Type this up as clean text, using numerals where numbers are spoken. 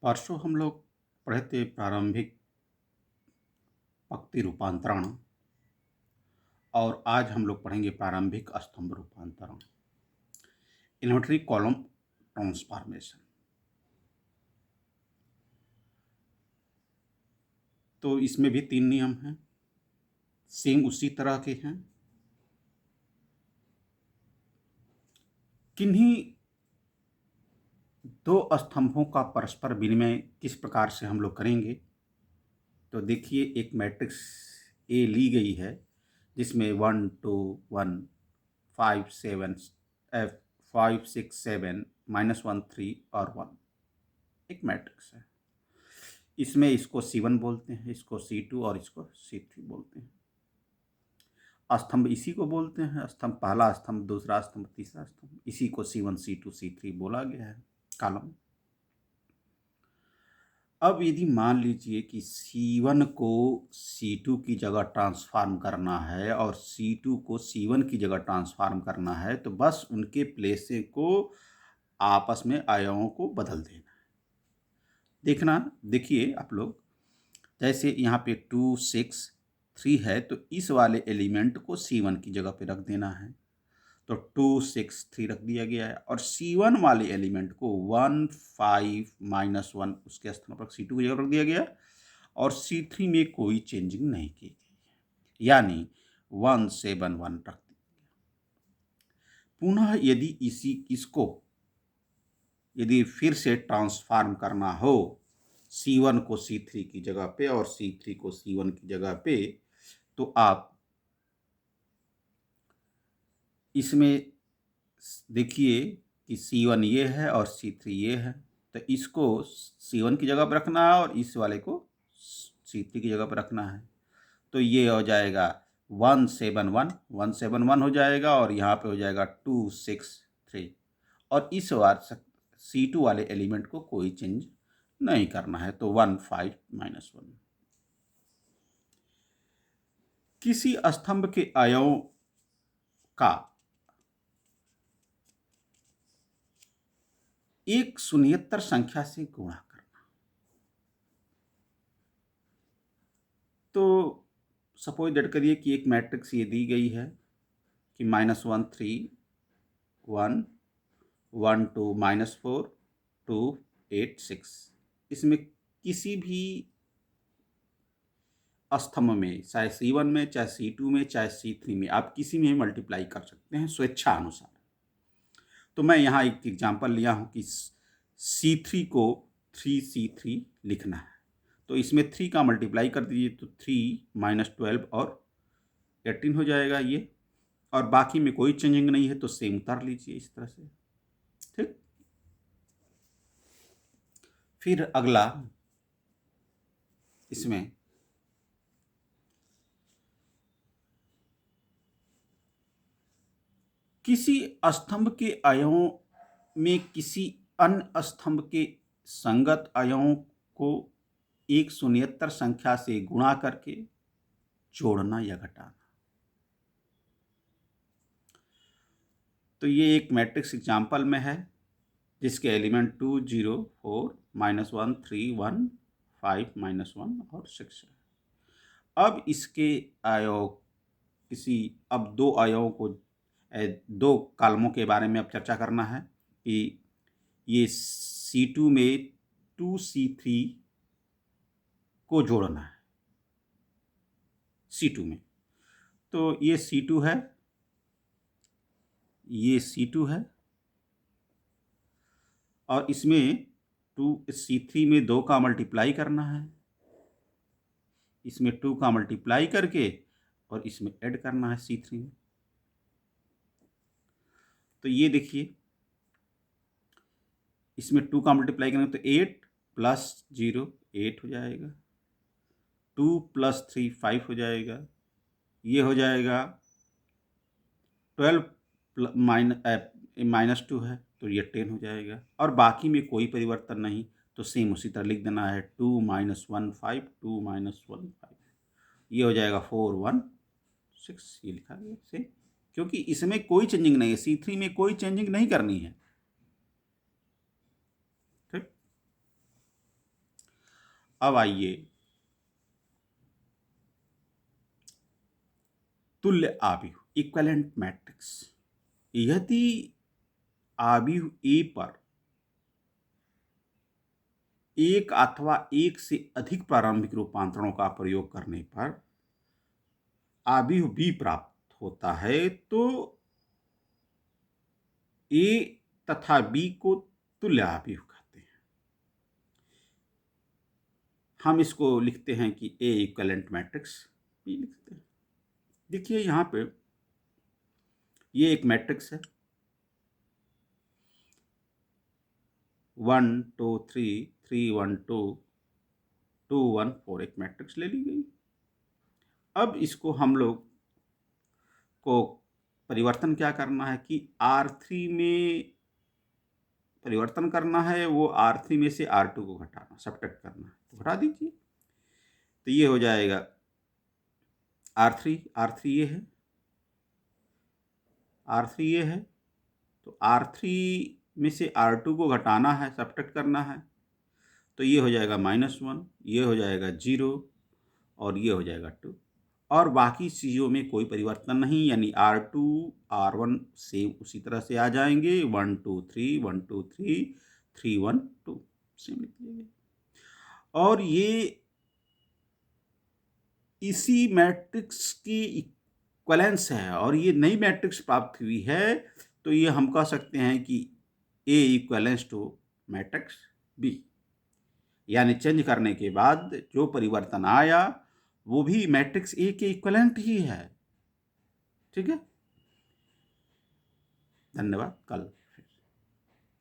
परसों हम लोग पढ़े थे प्रारंभिक पंक्ति रूपांतरण। और आज हम लोग पढ़ेंगे प्रारंभिक स्तंभ रूपांतरण, इन्वर्टरी कॉलम ट्रांसफॉर्मेशन। तो इसमें भी 3 नियम हैं, सेम उसी तरह के हैं। किन्हीं दो स्तंभों का परस्पर विनिमय किस प्रकार से हम लोग करेंगे। तो देखिए, एक मैट्रिक्स ए ली गई है जिसमें 1 2 1 5 7 5 6 7 -1 3 और 1 एक मैट्रिक्स है। इसमें इसको C1 बोलते हैं, इसको C2 और इसको C3 बोलते हैं। स्तंभ इसी को बोलते हैं, स्तंभ पहला स्तंभ, दूसरा स्तंभ, तीसरा स्तंभ, इसी को C1 C2 C3 बोला गया है, कॉलम। अब यदि मान लीजिए कि C1 को C2 की जगह ट्रांसफॉर्म करना है और C2 को C1 की जगह ट्रांसफॉर्म करना है, तो बस उनके प्लेस को आपस में अवयवों को बदल देना है। देखिए आप लोग, जैसे यहाँ पे 2 6 3 है, तो इस वाले एलिमेंट को C1 की जगह पे रख देना है। तो 2 6 3 रख दिया गया है, और C1 वाले एलिमेंट को 1 5 -1 उसके स्थान पर C2 की जगह रख दिया गया, और C3 में कोई चेंजिंग नहीं की गई, यानी 1 7 1 रख दिया। पुनः यदि फिर से ट्रांसफॉर्म करना हो, C1 को C3 की जगह पे और C3 को C1 की जगह पे, तो आप इसमें देखिए कि C1 ये है और C3 ये है, तो इसको C1 की जगह पर रखना है और इस वाले को C3 की जगह पर रखना है। तो ये हो जाएगा 1 7 1 हो जाएगा, और यहाँ पे हो जाएगा 2 6 3, और इस बार C2 वाले एलिमेंट को कोई चेंज नहीं करना है, तो 1 5 -1। किसी स्तंभ के अवयवों का एक शून्येतर संख्या से गुणा करना। तो सपोज दैट करिए कि एक मैट्रिक्स ये दी गई है कि -1 3 1 1 2 -4 2 8 6। इसमें किसी भी स्तंभ में, चाहे C1 में, चाहे C2 में, चाहे C3 में, आप किसी में मल्टीप्लाई कर सकते हैं स्वेच्छा अनुसार। तो मैं यहाँ एक एग्जांपल लिया हूँ कि C3 को 3C3 लिखना है, तो इसमें 3 का मल्टीप्लाई कर दीजिए, तो 3 -12 और 18 हो जाएगा ये, और बाकी में कोई चेंजिंग नहीं है, तो सेम उतार लीजिए इस तरह से। ठीक, फिर अगला, इसमें किसी स्तंभ के अवयवों में किसी अन्य स्तंभ के संगत अवयवों को एक शून्येतर संख्या से गुणा करके जोड़ना या घटाना। तो ये एक मैट्रिक्स एग्जाम्पल में है जिसके एलिमेंट 2 0 4 -1 3 1 5 -1 और 6 है। अब इसके अवयव अब दो अवयवों को, दो कॉलमों के बारे में अब चर्चा करना है कि ये C2 में 2C3 को जोड़ना है C2 में। तो ये C2 है, ये C2 है, और इसमें 2C3 में 2 का मल्टीप्लाई करना है, इसमें 2 का मल्टीप्लाई करके और इसमें ऐड करना है C3 में। तो ये देखिए, इसमें 2 का मल्टीप्लाई करेंगे तो 8 + 0 8 हो जाएगा, 2 + 3 5 हो जाएगा, ये हो जाएगा 12 -2 है, तो ये 10 हो जाएगा, और बाकी में कोई परिवर्तन नहीं, तो सेम उसी तरह लिख देना है 2 -1 5 2 -1 5, ये हो जाएगा 4 1 6, ये लिखा गया सेम, क्योंकि इसमें कोई चेंजिंग नहीं है, C3 में कोई चेंजिंग नहीं करनी है। ठीक, अब आइए तुल्य आव्यूह इक्विवेलेंट मैट्रिक्स। यदि आव्यूह ए पर एक अथवा एक से अधिक प्रारंभिक रूपांतरणों का प्रयोग करने पर आव्यूह बी प्राप्त होता है, तो ए तथा बी को तुल्य आव्यूह कहते हैं। हम इसको लिखते हैं कि ए इक्विवेलेंट मैट्रिक्स बी लिखते हैं। देखिए यहाँ पे ये एक मैट्रिक्स है, 1 2 3 3 1 2 2 1 4 एक मैट्रिक्स ले ली गई। अब इसको हम लोग को परिवर्तन क्या करना है कि R3 में परिवर्तन करना है, वो R3 में से R2 को घटाना, सब्ट्रैक्ट करना है, तो घटा दीजिए। तो ये हो जाएगा R3 ये है, R3 ये है, तो R3 में से R2 को घटाना है, सब्ट्रैक्ट करना है, तो ये हो जाएगा -1, ये हो जाएगा 0 और ये हो जाएगा 2, और बाकी चीज़ों में कोई परिवर्तन नहीं, यानी R2 R1 सेम उसी तरह से आ जाएंगे, 1 2 3 1 2 3 3 1 2 सेम लिख लीजिए। और ये इसी मैट्रिक्स की इक्विवेलेंस है, और ये नई मैट्रिक्स प्राप्त हुई है, तो ये हम कह सकते हैं कि ए इक्विवेलेंस टू मैट्रिक्स बी, यानी चेंज करने के बाद जो परिवर्तन आया वो भी मैट्रिक्स ए के इक्विवेलेंट ही है। ठीक है, धन्यवाद, कल